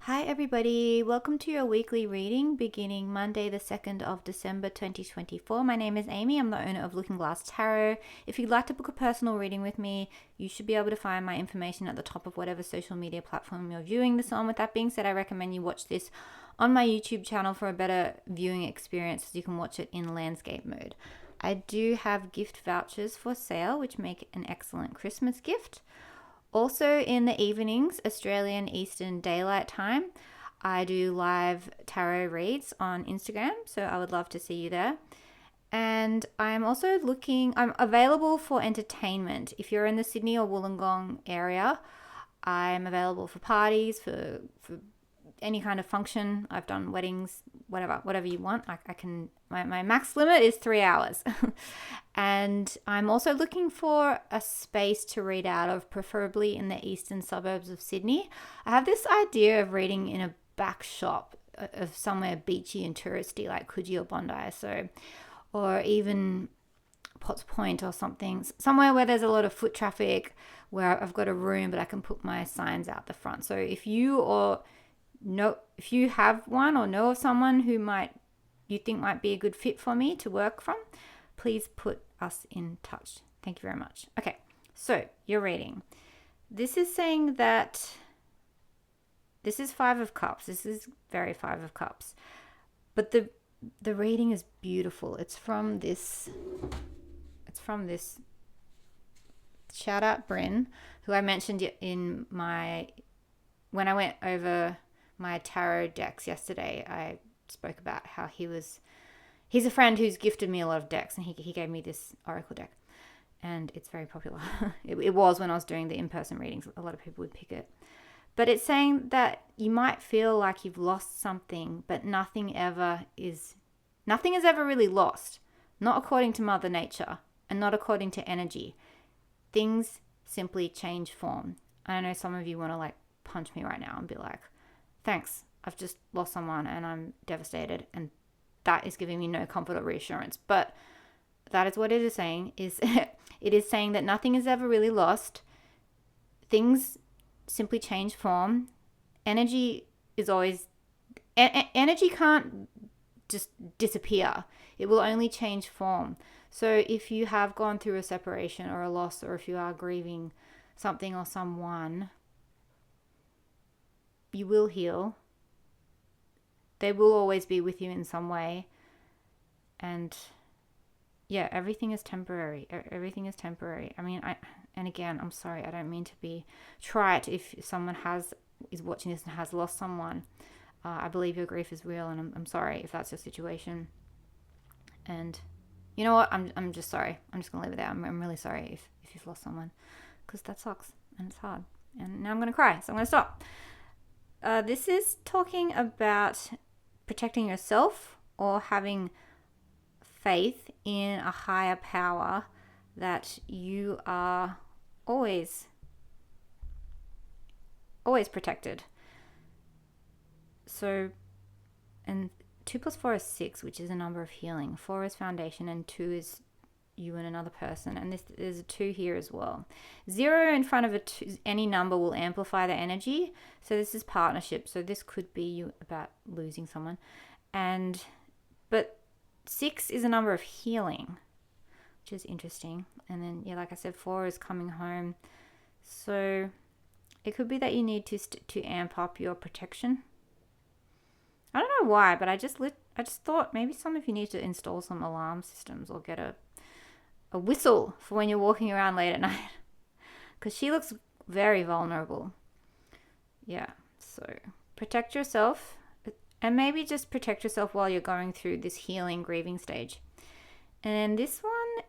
Hi everybody, welcome to your weekly reading beginning Monday the 2nd of December 2024. My name is Amy, I'm the owner of Looking Glass Tarot. If you'd like to book a personal reading with me, you should be able to find my information at the top of whatever social media platform you're viewing this on. With that being said, I recommend you watch this on my YouTube channel for a better viewing experience as you can watch it in landscape mode. I do have gift vouchers for sale which make an excellent Christmas gift. Also in the evenings, Australian Eastern Daylight Time, I do live tarot reads on Instagram, so I would love to see you there. And I'm available for entertainment. If you're in the Sydney or Wollongong area, I'm available for parties, for any kind of function. I've done weddings, whatever you want. I can. My max limit is 3 hours. And I'm also looking for a space to read out of, preferably in the eastern suburbs of Sydney. I have this idea of reading in a back shop of somewhere beachy and touristy like Coogee or Bondi, or even Potts Point or something, somewhere where there's a lot of foot traffic, where I've got a room but I can put my signs out the front. So if you have one or know of someone who you think might be a good fit for me to work from, please put us in touch. Thank you very much. Okay, so your reading. This is saying that this is Five of Cups. This is very Five of Cups. But the reading is beautiful. It's from this shout out Bryn, who I mentioned when I went over my tarot decks yesterday. I spoke about how he's a friend who's gifted me a lot of decks, and he gave me this oracle deck, and it's very popular. It was when I was doing the in-person readings. A lot of people would pick it. But it's saying that you might feel like you've lost something, but nothing is ever really lost. Not according to Mother Nature and not according to energy. Things simply change form. I know some of you want to punch me right now and be like, thanks, I've just lost someone and I'm devastated, and that is giving me no comfort or reassurance. But that is what it is saying. It is saying that nothing is ever really lost. Things simply change form. Energy can't just disappear. It will only change form. So if you have gone through a separation or a loss, or if you are grieving something or someone, you will heal. They will always be with you in some way. And yeah, everything is temporary. Everything is temporary. I mean, I'm sorry, I don't mean to be trite. If someone is watching this and has lost someone, I believe your grief is real, and I'm sorry if that's your situation. And you know what? I'm just sorry. I'm just gonna leave it there. I'm really sorry if you've lost someone, because that sucks and it's hard. And now I'm gonna cry, so I'm gonna stop. This is talking about protecting yourself or having faith in a higher power that you are always protected. So, and 2 + 4 is 6, which is a number of healing. 4 is foundation, and 2 is you and another person. And there's a 2 here as well. 0 in front of any number will amplify the energy. So this is partnership. So this could be you about losing someone. But 6 is a number of healing, which is interesting. And then, yeah, like I said, 4 is coming home. So it could be that you need to amp up your protection. I don't know why, but I just thought maybe some of you need to install some alarm systems or get a whistle for when you're walking around late at night, because she looks very vulnerable. Yeah, so protect yourself, and maybe just protect yourself while you're going through this healing, grieving stage. And then this one,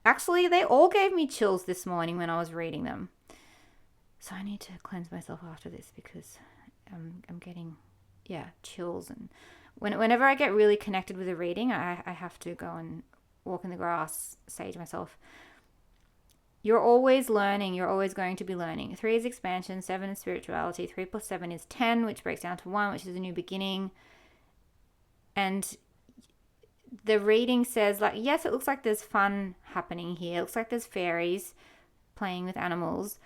actually, they all gave me chills this morning when I was reading them. So I need to cleanse myself after this, because I'm getting, chills. And whenever I get really connected with a reading, I have to go and walk in the grass, say to myself, you're always learning. You're always going to be learning. 3 is expansion. 7 is spirituality. 3 + 7 is 10, which breaks down to 1, which is a new beginning. And the reading says, yes, it looks like there's fun happening here. It looks like there's fairies playing with animals.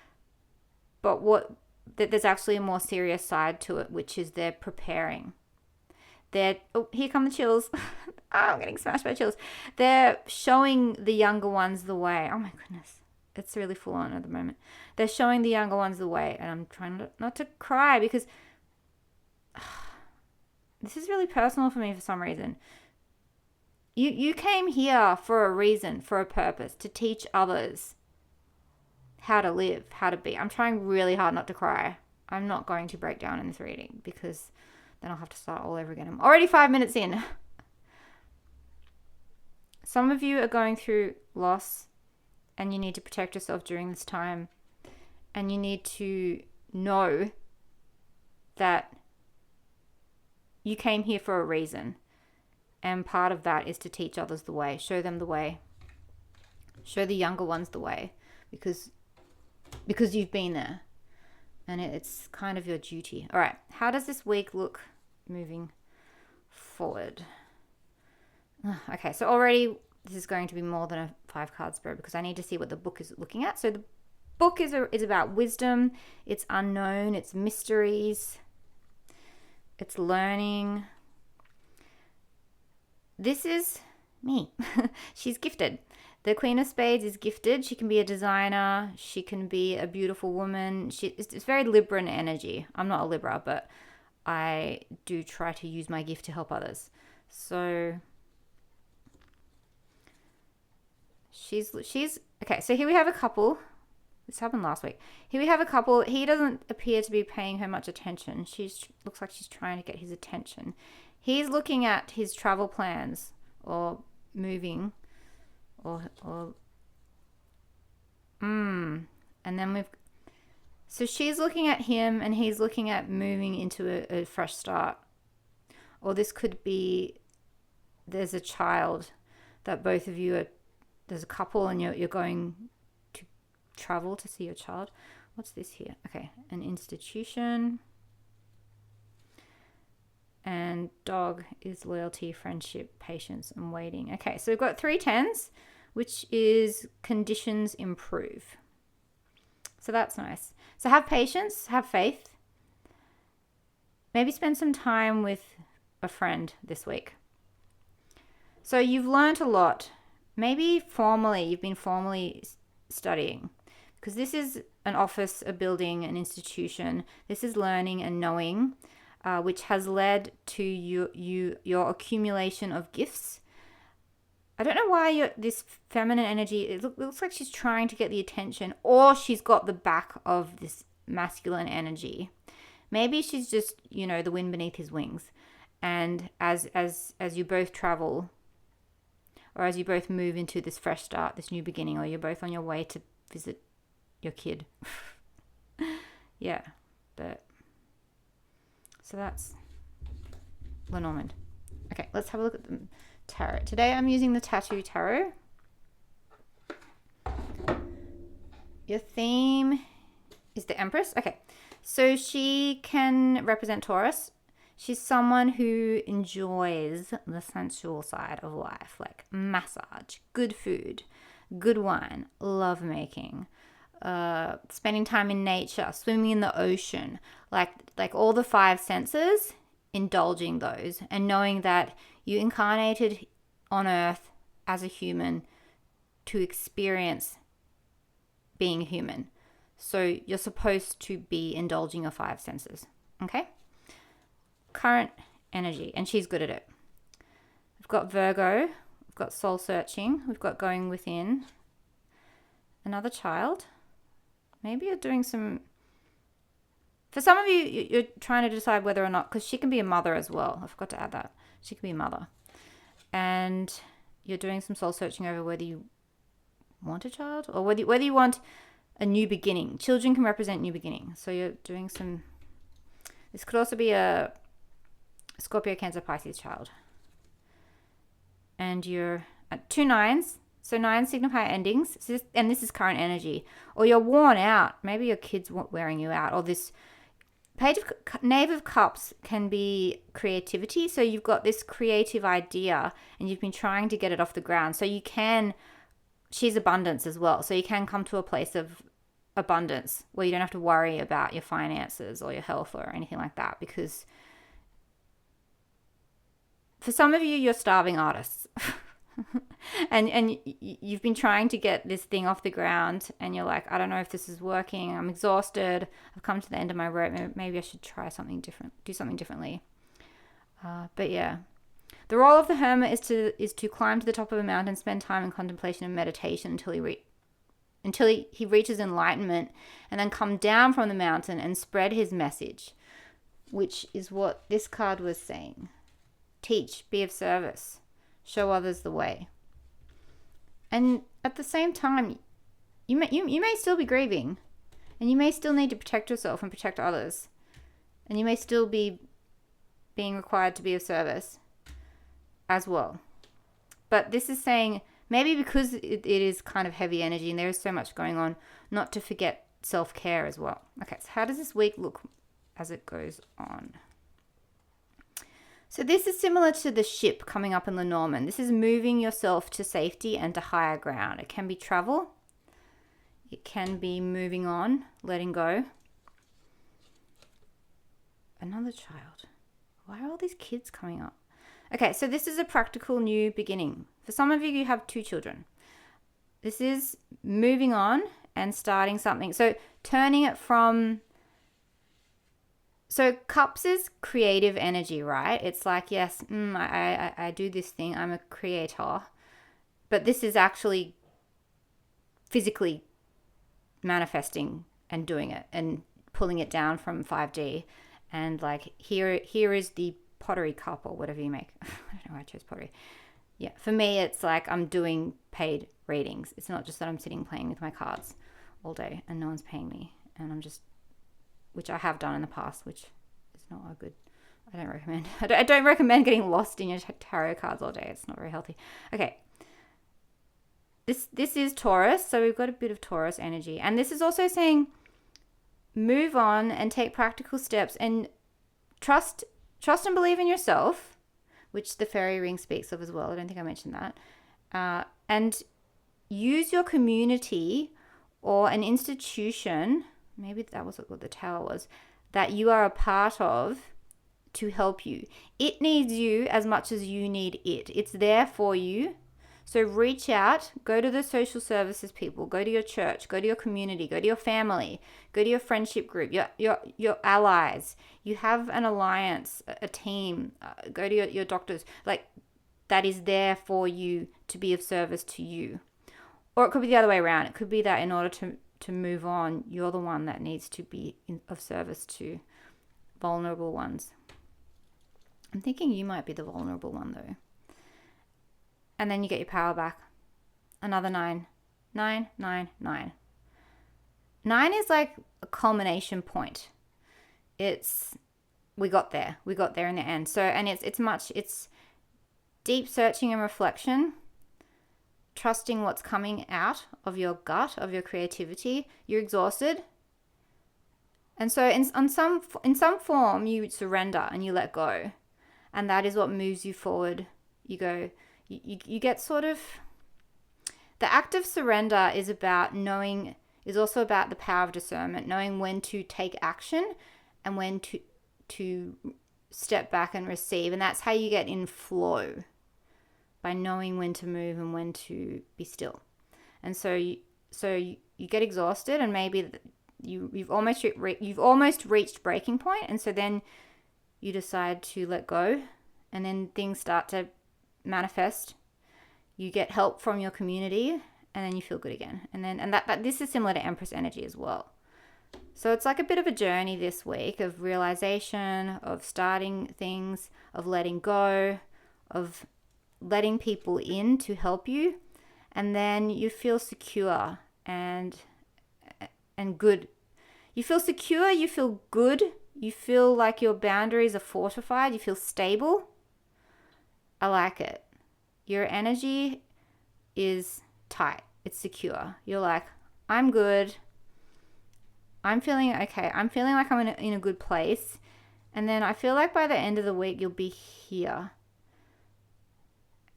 But what that there's actually a more serious side to it, which is they're preparing. Oh, here come the chills. Oh, I'm getting smashed by chills. They're showing the younger ones the way. Oh my goodness. It's really full on at the moment. They're showing the younger ones the way, and I'm trying not to cry because this is really personal for me for some reason. You came here for a reason, for a purpose, to teach others how to live, how to be. I'm trying really hard not to cry. I'm not going to break down in this reading because then I'll have to start all over again. I'm already 5 minutes in. Some of you are going through loss and you need to protect yourself during this time. And you need to know that you came here for a reason. And part of that is to teach others the way. Show them the way. Show the younger ones the way. Because you've been there. And it's kind of your duty. All right. How does this week look moving forward? Okay. So already this is going to be more than a 5 card spread because I need to see what the book is looking at. So the book is about wisdom. It's unknown. It's mysteries. It's learning. This is me. She's gifted. The Queen of Spades is gifted. She can be a designer. She can be a beautiful woman. It's very Libran energy. I'm not a Libra, but I do try to use my gift to help others. So she's okay. So here we have a couple. This happened last week. Here we have a couple. He doesn't appear to be paying her much attention. Looks like she's trying to get his attention. He's looking at his travel plans or moving and then so she's looking at him and he's looking at moving into a fresh start. Or this could be there's a child that both of you there's a couple and you're going to travel to see your child. What's this here? Okay, an institution. And dog is loyalty, friendship, patience, and waiting. Okay, so we've got 3 tens, which is conditions improve. So that's nice. So have patience, have faith. Maybe spend some time with a friend this week. So you've learned a lot. Maybe you've been formally studying. Because this is an office, a building, an institution. This is learning and knowing. Which has led to your accumulation of gifts. I don't know why this feminine energy, it looks like she's trying to get the attention, or she's got the back of this masculine energy. Maybe she's just, the wind beneath his wings. And as you both travel, or as you both move into this fresh start, this new beginning, or you're both on your way to visit your kid. Yeah, but... So that's Lenormand. Okay, let's have a look at the tarot. Today I'm using the Tattoo Tarot. Your theme is the Empress. Okay, so she can represent Taurus. She's someone who enjoys the sensual side of life, like massage, good food, good wine, lovemaking. Spending time in nature, swimming in the ocean, like all the 5 senses, indulging those and knowing that you incarnated on earth as a human to experience being human. So you're supposed to be indulging your 5 senses. Okay? Current energy, and she's good at it. We've got Virgo, we've got soul searching, we've got going within, another child. Maybe you're doing some... For some of you, you're trying to decide whether or not... Because she can be a mother as well. I forgot to add that. She can be a mother. And you're doing some soul searching over whether you want a child or whether you want a new beginning. Children can represent new beginning. So you're doing some... This could also be a Scorpio, Cancer, Pisces child. And you're at 2 nines... So 9 signify endings, and this is current energy. Or you're worn out. Maybe your kid's wearing you out. Or this Knave of Cups can be creativity. So you've got this creative idea, and you've been trying to get it off the ground. So she's abundance as well. So you can come to a place of abundance where you don't have to worry about your finances or your health or anything like that, because for some of you, you're starving artists. and you've been trying to get this thing off the ground, and you're like, I don't know if this is working. I'm exhausted. I've come to the end of my rope. Maybe I should try something different, do something differently. But yeah, the role of the hermit is to climb to the top of a mountain, spend time in contemplation and meditation until he reaches enlightenment, and then come down from the mountain and spread his message, which is what this card was saying. Teach, be of service, show others the way. And at the same time, you may still be grieving, and you may still need to protect yourself and protect others, and you may still be being required to be of service as well. But this is saying, maybe because it is kind of heavy energy and there is so much going on, not to forget self-care as well. Okay, so how does this week look as it goes on? So this is similar to the ship coming up in Lenormand. This is moving yourself to safety and to higher ground. It can be travel. It can be moving on, letting go. Another child. Why are all these kids coming up? Okay, so this is a practical new beginning. For some of you, you have 2 children. This is moving on and starting something. So turning it from... So cups is creative energy, right? It's like, yes, I do this thing. I'm a creator. But this is actually physically manifesting and doing it and pulling it down from 5D. And like, here is the pottery cup or whatever you make. I don't know why I chose pottery. Yeah, for me, it's like I'm doing paid readings. It's not just that I'm sitting playing with my cards all day and no one's paying me. And I'm just, which I have done in the past, which is not a good, I don't recommend. I don't recommend getting lost in your tarot cards all day. It's not very healthy. Okay. This is Taurus. So we've got a bit of Taurus energy. And this is also saying move on and take practical steps and trust and believe in yourself, which the fairy ring speaks of as well. I don't think I mentioned that. And use your community or an institution, maybe that was what the tower was, that you are a part of to help you. It needs you as much as you need it. It's there for you. So reach out, go to the social services people, go to your church, go to your community, go to your family, go to your friendship group, your allies. You have an alliance, a team, go to your doctors. Like, that is there for you to be of service to you. Or it could be the other way around. It could be that in order to move on, you're the one that needs to be of service to vulnerable ones. I'm thinking you might be the vulnerable one though. And then you get your power back. Another 9. 9, 9, 9. 9 is like a culmination point. We got there. We got there in the end. So, and it's deep searching and reflection, trusting what's coming out of your gut, of your creativity. You're exhausted. And so in some form, you surrender and you let go. And that is what moves you forward. You go... You get sort of, the act of surrender is also about the power of discernment, knowing when to take action and when to step back and receive. And that's how you get in flow, by knowing when to move and when to be still. And so you get exhausted, and maybe you've almost reached breaking point, and so then you decide to let go, and then things start to manifest. You get help from your community, and then you feel good again. And that this is similar to Empress energy as well. So it's like a bit of a journey this week of realization, of starting things, of letting go, of letting people in to help you, and then you feel secure and good. You feel secure, you feel good, you feel like your boundaries are fortified, you feel stable. I like it. Your energy is tight. It's secure. You're like, I'm good. I'm feeling okay. I'm feeling like I'm in a good place. And then I feel like by the end of the week, you'll be here.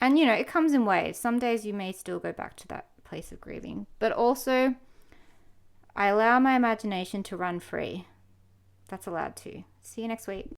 And, it comes in waves. Some days you may still go back to that place of grieving. But also, I allow my imagination to run free. That's allowed to. See you next week.